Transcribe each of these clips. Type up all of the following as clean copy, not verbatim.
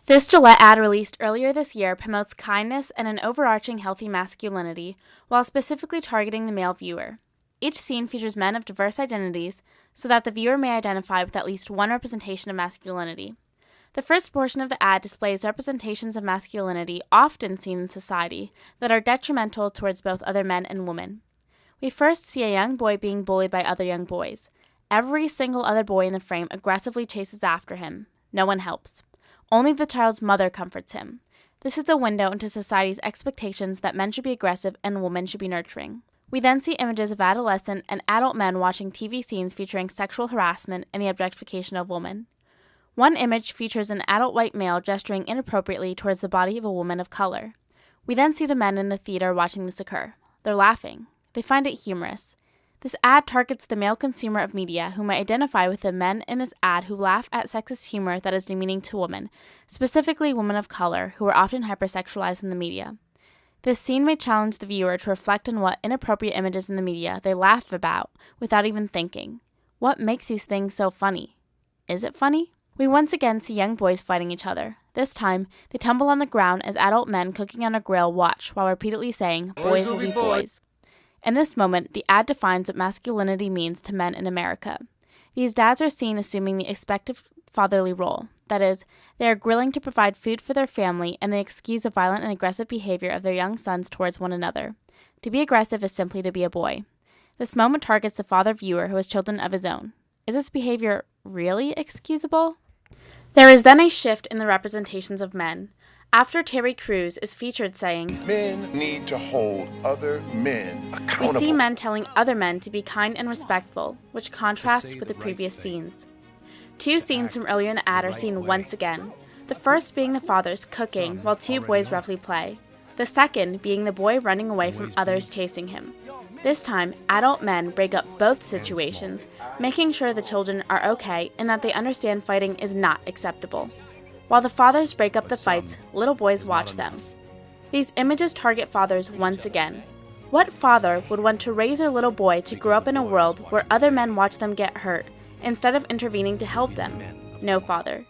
This Gillette ad released earlier this year promotes kindness and an overarching healthy masculinity while specifically targeting the male viewer. Each scene features men of diverse identities so that the viewer may identify with at least one representation of masculinity. The first portion of the ad displays representations of masculinity often seen in society that are detrimental towards both other men and women. We first see a young boy being bullied by other young boys. Every single other boy in the frame aggressively chases after him. No one helps. Only the child's mother comforts him. This is a window into society's expectations that men should be aggressive and women should be nurturing. We then see images of adolescent and adult men watching TV scenes featuring sexual harassment and the objectification of women. One image features an adult white male gesturing inappropriately towards the body of a woman of color. We then see the men in the theater watching this occur. They're laughing. They find it humorous. This ad targets the male consumer of media who might identify with the men in this ad who laugh at sexist humor that is demeaning to women, specifically women of color who are often hypersexualized in the media. This scene may challenge the viewer to reflect on what inappropriate images in the media they laugh about without even thinking. What makes these things so funny? Is it funny? We once again see young boys fighting each other. This time, they tumble on the ground as adult men cooking on a grill watch while repeatedly saying, "Boys will be boys." In this moment, the ad defines what masculinity means to men in America. These dads are seen assuming the expected fatherly role. That is, they are grilling to provide food for their family, and they excuse the violent and aggressive behavior of their young sons towards one another. To be aggressive is simply to be a boy. This moment targets the father viewer who has children of his own. Is this behavior really excusable? There is then a shift in the representations of men. After Terry Crews is featured saying, "Men need to hold other men accountable." we see men telling other men to be kind and respectful, which contrasts with the previous scenes. Two scenes from earlier in the ad are seen once again. The first being the fathers cooking while two boys roughly play. The second being the boy running away from others chasing him. This time, adult men break up both situations, making sure the children are okay and that they understand fighting is not acceptable. While the fathers break up the fights, little boys watch them. These images target fathers once again. What father would want to raise their little boy to grow up in a world where other men watch them get hurt, instead of intervening to help them? No father.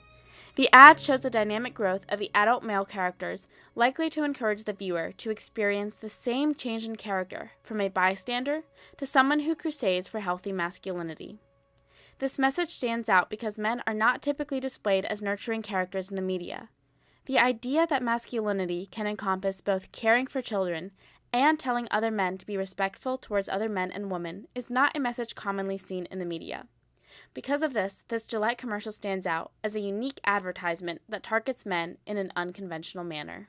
The ad shows the dynamic growth of the adult male characters, likely to encourage the viewer to experience the same change in character from a bystander to someone who crusades for healthy masculinity. This message stands out because men are not typically displayed as nurturing characters in the media. The idea that masculinity can encompass both caring for children and telling other men to be respectful towards other men and women is not a message commonly seen in the media. Because of this Gillette commercial stands out as a unique advertisement that targets men in an unconventional manner.